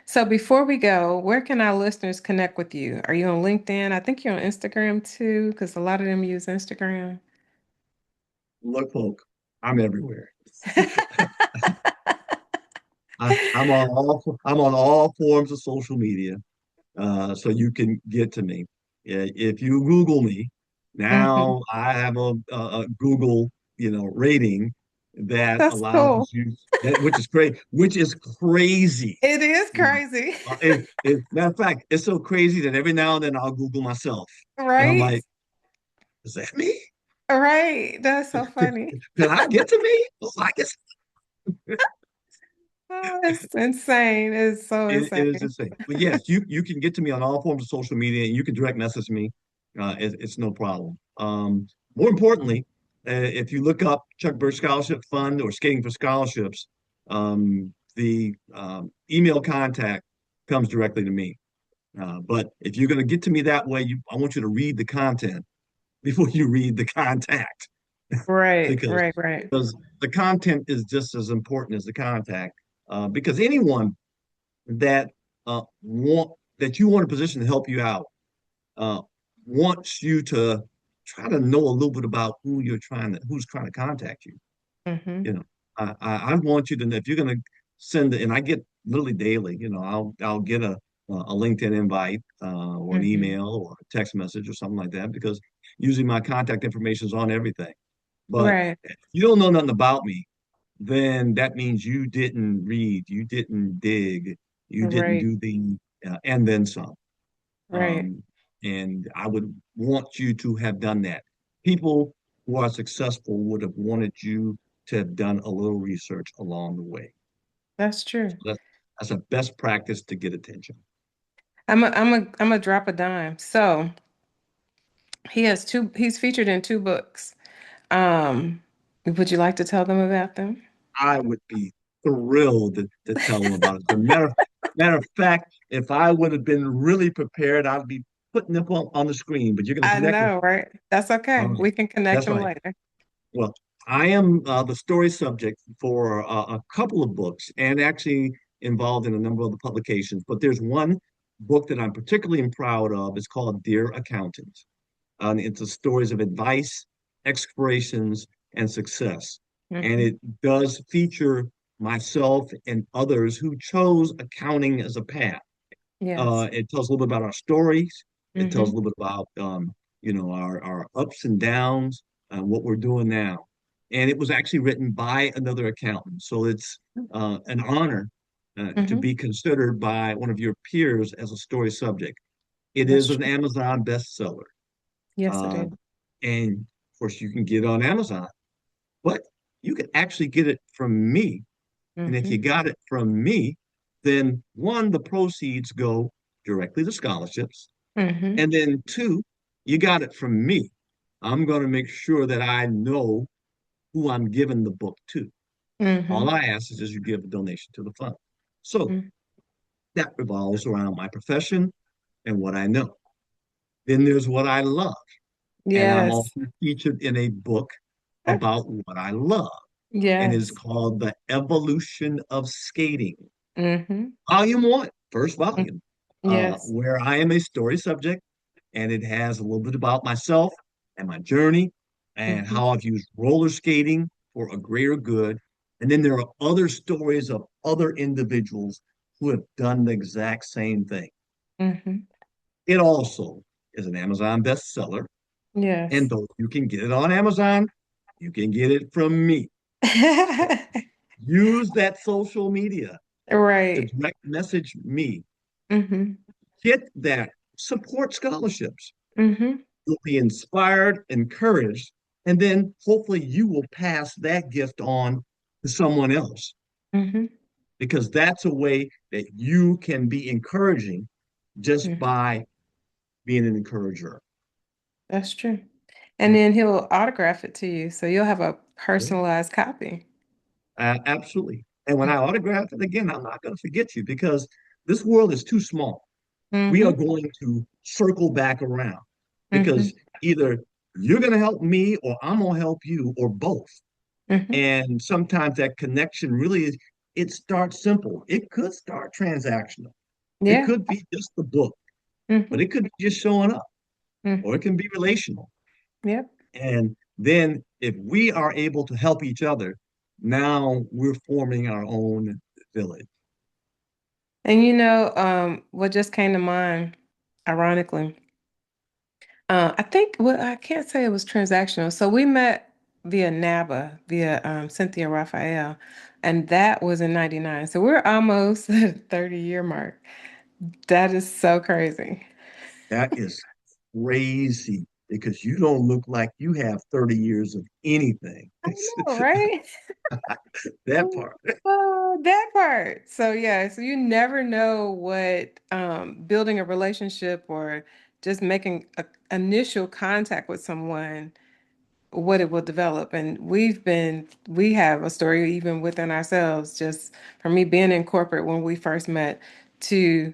So before we go, where can our listeners connect with you? Are you on LinkedIn? I think you're on Instagram too, because a lot of them use Instagram. Look, folk, I'm everywhere. I'm on all forms of social media, so you can get to me. If you Google me, Hmm. now I have a Google, rating that That's allows cool. you that which is great, which is crazy. It is You know, crazy. matter of fact, it's so crazy that every now and then I'll Google myself, and I'm Right? like, is that me? Right. That's so funny. Did I get to me? Oh, I guess Oh, it's insane. It's so it is insane. insane. But yes, you can get to me on all forms of social media, and you can direct message me. It's no problem. More importantly, if you look up Chuck Burch Scholarship Fund or Skating for Scholarships, the email contact comes directly to me. But if you're going to get to me that way, I want you to read the content before you read the contact, Right, because right, right. the content is just as important as the contact. Because anyone that want that you want a position to help you out uh, wants you to try to know a little bit about who's trying to contact you. Hmm. You know, I want you to know if you're going to send it, and I get literally daily. I'll get a LinkedIn invite or an Hmm. email or a text message or something like that because usually my contact information is on everything. But Right, if you don't know nothing about me, then that means you didn't read, you didn't dig, you didn't right, do the and then some. right. Um, and I would want you to have done that. People who are successful would have wanted you to have done a little research along the way. That's So true. that's a best practice to get attention. I'm a drop a dime. So he's featured in two books. Would you like to tell them about them? I would be thrilled to tell them about it. As a matter of fact, if I would have been really prepared, I'd be putting them on the screen. But you're going to I connect with. know, right? That's All okay. right, We can connect that's them right. later. Well, I am the story subject for a couple of books and actually involved in a number of the publications. But there's one book that I'm particularly proud of. It's called Dear Accountant. It's the stories of advice, explorations, and success. And Hmm. it does feature myself and others who chose accounting as a path. Yes. It tells a little bit about our stories. It tells a Hmm. little bit about our ups and downs, what we're doing now. And it was actually written by another accountant, so it's an honor to Hmm. be considered by one of your peers as a story subject. It That's is an true. Amazon bestseller, Yes, it uh, is. and of course you can get it on Amazon, but you can actually get it from me. And if you Hmm. got it from me, then one, the proceeds go directly to scholarships. Hmm. And then two, you got it from me. I'm going to make sure that I know who I'm giving the book to. All Hmm. I ask is you give a donation to the fund. So that revolves around my profession and what I know. Then there's what I love. And I'm Yes. also featured in a book about what I love. And it's Yes. called The Evolution of Skating. Hmm. Volume one, first volume, Yes. where I am a story subject, and it has a little bit about myself and my journey and Hmm. how I've used roller skating for a greater good. And then there are other stories of other individuals who have done the exact same thing. Hmm. It also is an Amazon bestseller. And Yes. though you can get it on Amazon, you can get it from me. So use that social media to Right. direct message me. Hmm. Get that. Support scholarships. Hmm. You'll be inspired, encouraged, and then hopefully you will pass that gift on to someone else Hmm. because that's a way that you can be encouraging just Hmm. by being an encourager. That's true. And then he'll autograph it to you, so you'll have a personalized copy. Absolutely. And when I autograph it again, I'm not going to forget you because this world is too small. We are Hmm. going to circle back around Hmm. because either you're going to help me or I'm going to help you or both. Hmm. And sometimes that connection really is, it starts simple. It could start transactional. It Yeah. could be just the book, but Hmm. it could be just showing up, or Hmm. it can be relational. Yep. And then if we are able to help each other, now we're forming our own feel it. And what just came to mind, ironically, I think, well, I can't say it was transactional. So we met via NABA, via Cynthia Raphael, and that was in 99. So we're almost at the 30-year mark. That is so crazy. That is crazy because you don't look like you have 30 years of anything. I know, right? That part. Oh, that part. So yeah, so you never know what building a relationship or just making a initial contact with someone, what it will develop. And we have a story even within ourselves, just for me being in corporate when we first met to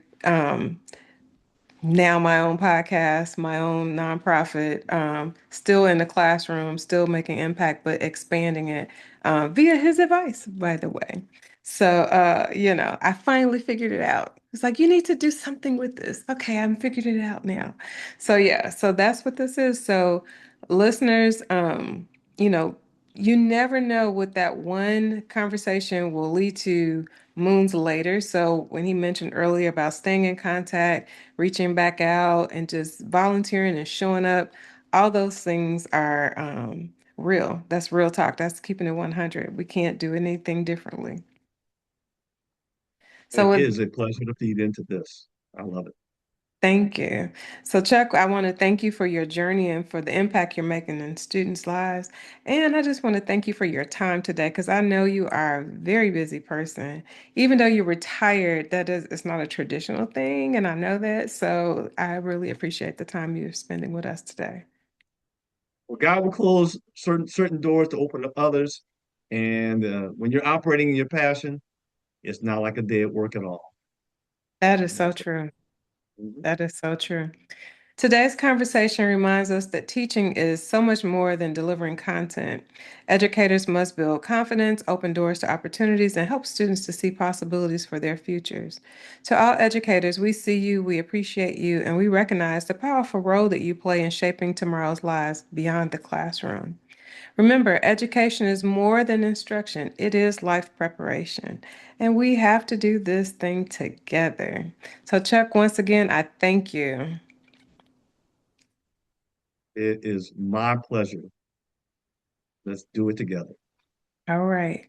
now my own podcast, my own nonprofit, still in the classroom, still making impact, but expanding it via his advice, by the way. So, I finally figured it out. It's like, you need to do something with this. Okay, I'm figured it out now. So, yeah, so that's what this is. So, listeners, you know, you never know what that one conversation will lead to moons later. So, when he mentioned earlier about staying in contact, reaching back out and just volunteering and showing up, all those things are real. That's real talk. That's keeping it 100. We can't do anything differently. So It with is a pleasure to feed into this. I love it. Thank you. So Chuck, I want to thank you for your journey and for the impact you're making in students' lives. And I just want to thank you for your time today because I know you are a very busy person. Even though you're retired, it's not a traditional thing, and I know that. So I really appreciate the time you're spending with us today. Well, God will close certain doors to open up others. And when you're operating in your passion, it's not like a day at work at all. That is so That's true. mhm. That is so true. Today's conversation reminds us that teaching is so much more than delivering content. Educators must build confidence, open doors to opportunities, and help students to see possibilities for their futures. To all educators, we see you, we appreciate you, and we recognize the powerful role that you play in shaping tomorrow's lives beyond the classroom. Remember, education is more than instruction, it is life preparation. And we have to do this thing together. So, Chuck, once again, I thank you. It is my pleasure. Let's do it together. All right.